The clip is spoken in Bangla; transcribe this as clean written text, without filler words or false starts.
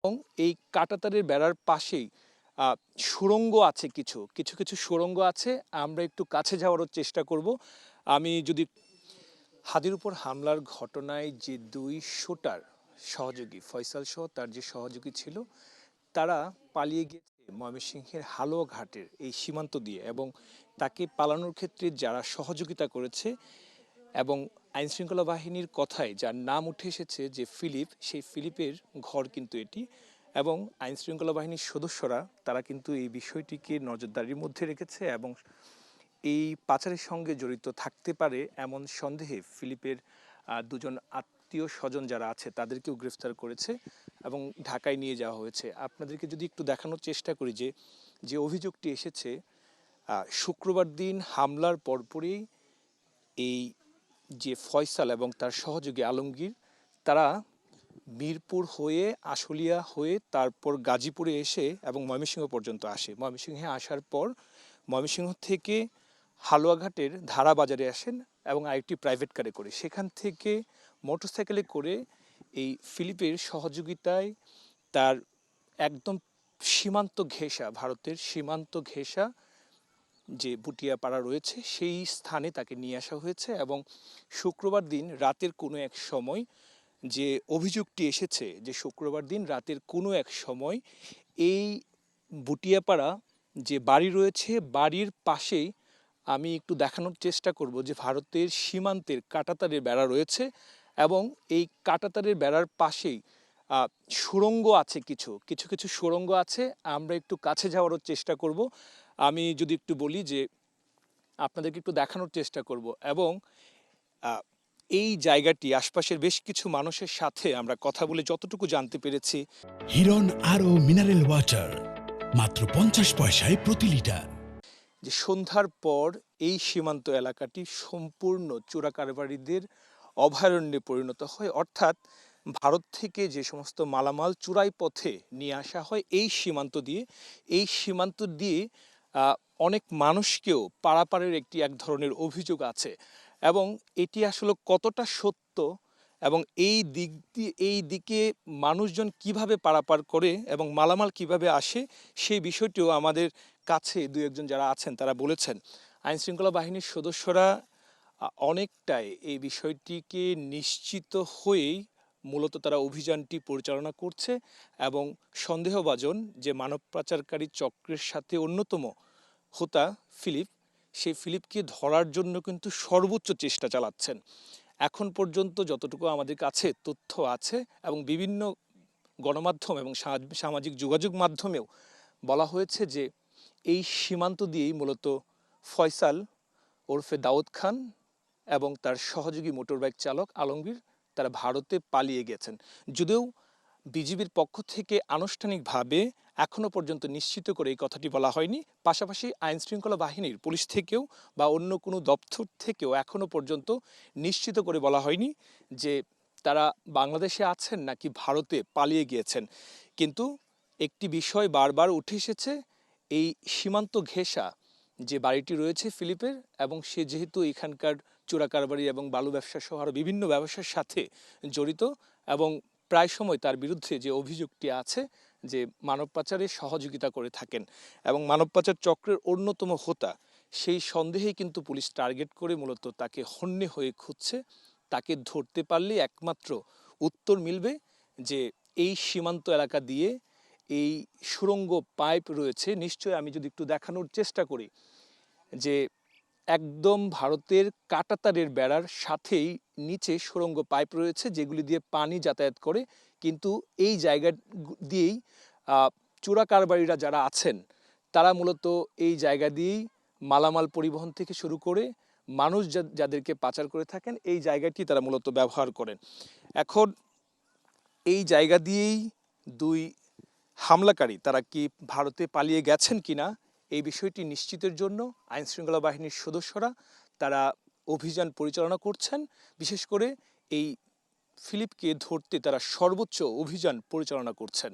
এবং এই কাঁটাতারের বেড়ার পাশেই সুড়ঙ্গ আছে, কিছু কিছু কিছু সুড়ঙ্গ আছে। আমরা একটু কাছে যাওয়ারও চেষ্টা করব। আমি যদি হাদির উপর হামলার ঘটনায় যে দুই শুটার সহযোগী ফয়সাল সহ তার যে সহযোগী ছিল, তারা পালিয়ে গিয়েছে ময়মনসিংহের হালুয়া ঘাটের এই সীমান্ত দিয়ে, এবং তাকে পালানোর ক্ষেত্রে যারা সহযোগিতা করেছে এবং আইনশৃঙ্খলা বাহিনীর কথায় যার নাম উঠে এসেছে যে ফিলিপ, সেই ফিলিপের ঘর কিন্তু এটি। এবং আইনশৃঙ্খলা বাহিনীর সদস্যরা তারা কিন্তু এই বিষয়টিকে নজরদারির মধ্যে রেখেছে এবং এই পাচারের সঙ্গে জড়িত থাকতে পারে এমন সন্দেহে ফিলিপের দুজন আত্মীয় স্বজন যারা আছে তাদেরকেও গ্রেফতার করেছে এবং ঢাকায় নিয়ে যাওয়া হয়েছে। আপনাদেরকে যদি একটু দেখানোর চেষ্টা করি যে যে অভিযোগটি এসেছে, শুক্রবার দিন হামলার পরপরই এই যে ফয়সাল এবং তার সহযোগী আলমগীর, তারা মিরপুর হয়ে আশুলিয়া হয়ে তারপর গাজীপুরে এসে এবং ময়মনসিংহ পর্যন্ত আসে। ময়মনসিংহে আসার পর ময়মনসিংহ থেকে হালুয়াঘাটের ধারা বাজারে আসেন এবং আরেকটি প্রাইভেট কারে করে সেখান থেকে মোটরসাইকেলে করে এই ফিলিপের সহযোগিতায় তার একদম সীমান্ত ঘেঁষা, ভারতের সীমান্ত ঘেঁষা যে বুটিয়াপাড়া রয়েছে সেই স্থানে তাকে নিয়ে আসা হয়েছে। এবং শুক্রবার দিন রাতের কোনো এক সময় যে অভিযোগটি এসেছে যে শুক্রবার দিন রাতের কোনো এক সময় এই বুটিয়াপাড়া যে বাড়ি রয়েছে বাড়ির পাশেই, আমি একটু দেখানোর চেষ্টা করব যে ভারতের সীমান্তের কাঁটাতারের বেড়া রয়েছে এবং এই কাঁটাতারের বেড়ার পাশেই সুড়ঙ্গ আছে, কিছু কিছু কিছু সুড়ঙ্গ আছে। আমরা একটু কাছে যাওয়ারও চেষ্টা করব। আমি যদি একটু বলি যে আপনাদেরকে একটু দেখানোর চেষ্টা করব এবং এই জায়গাটি আশপাশের বেশ কিছু মানুষের সাথে আমরা কথা বলে যতটুকু জানতে পেরেছি, হিরন আরও মিনারেল ওয়াটার মাত্র 50 পয়সায় প্রতি লিটার। যে সন্ধ্যার পর এই সীমান্ত এলাকাটি সম্পূর্ণ চোরাকারবারিদের অভয়ারণ্যে পরিণত হয়। অর্থাৎ ভারত থেকে যে সমস্ত মালামাল চোরাই পথে নিয়ে আসা হয় এই সীমান্ত দিয়ে, এই সীমান্ত দিয়ে অনেক মানুষকেও পারাপারের এক ধরনের অভিযোগ আছে। এবং এটি আসলে কতটা সত্য এবং এই দিকে মানুষজন কিভাবে পারাপার করে এবং মালামাল কিভাবে আসে, সেই বিষয়টিও আমাদের কাছে দু একজন যারা আছেন তারা বলেছেন। আইনশৃঙ্খলা বাহিনীর সদস্যরা অনেকটাই এই বিষয়টিকে নিশ্চিত হয়েই মূলত তারা অভিযানটি পরিচালনা করছে এবং সন্দেহভাজন যে মানব পাচারকারী চক্রের সাথে অন্যতম হোতা ফিলিপ, সেই ফিলিপকে ধরার জন্য কিন্তু সর্বোচ্চ চেষ্টা চালাচ্ছেন। এখন পর্যন্ত যতটুকু আমাদের কাছে তথ্য আছে এবং বিভিন্ন গণমাধ্যম এবং সামাজিক যোগাযোগ মাধ্যমেও বলা হয়েছে যে এই সীমান্ত দিয়েই মূলত ফয়সাল ওরফে দাউদ খান এবং তার সহযোগী মোটরবাইক চালক আলমগীর তারা ভারতে পালিয়ে গেছেন। যদিও বিজিবির পক্ষ থেকে আনুষ্ঠানিকভাবে এখনো পর্যন্ত নিশ্চিত করে এই কথাটি বলা হয়নি। পাশাপাশি আইনশৃঙ্খলা বাহিনীর পুলিশ থেকেও বা অন্য কোনো দপ্তর থেকেও এখনো পর্যন্ত নিশ্চিত করে বলা হয়নি যে তারা বাংলাদেশে আছেন নাকি ভারতে পালিয়ে গিয়েছেন। কিন্তু একটি বিষয় বারবার উঠে এসেছে, এই সীমান্ত ঘেঁষা যে বাড়িটি রয়েছে ফিলিপের, এবং সে যেহেতু এখানকার চোরাকারবারি এবং বালু ব্যবসা সহ আরও বিভিন্ন ব্যবসার সাথে জড়িত এবং প্রায় সময় তার বিরুদ্ধে যে অভিযোগটি আছে যে মানব পাচারে সহযোগিতা করে থাকেন এবং মানব পাচার চক্রের অন্যতম হোতা, সেই সন্দেহেই কিন্তু পুলিশ টার্গেট করে মূলত তাকে হন্যে হয়ে খুঁজছে। তাকে ধরতে পারলে একমাত্র উত্তর মিলবে যে এই সীমান্ত এলাকা দিয়ে এই সুড়ঙ্গ পাইপ রয়েছে। নিশ্চয়ই আমি যদি একটু দেখানোর চেষ্টা করি যে একদম ভারতের কাঁটাতারের বেড়ার সাথেই নিচে সুড়ঙ্গ পাইপ রয়েছে যেগুলি দিয়ে পানি যাতায়াত করে, কিন্তু এই জায়গা দিয়েই চোরা কারবারিরা যারা আছেন তারা মূলত এই জায়গা দিয়েই মালামাল পরিবহন থেকে শুরু করে মানুষ যাদেরকে পাচার করে থাকেন এই জায়গাটি তারা মূলত ব্যবহার করেন। এখন এই জায়গা দিয়েই দুই হামলাকারী তারা কি ভারতে পালিয়ে গেছেন কিনা এই বিষয়টি নিশ্চিতের জন্য আইনশৃঙ্খলা বাহিনীর সদস্যরা তারা অভিযান পরিচালনা করছেন। বিশেষ করে এই ফিলিপকে ধরতে তারা সর্বোচ্চ অভিযান পরিচালনা করছেন।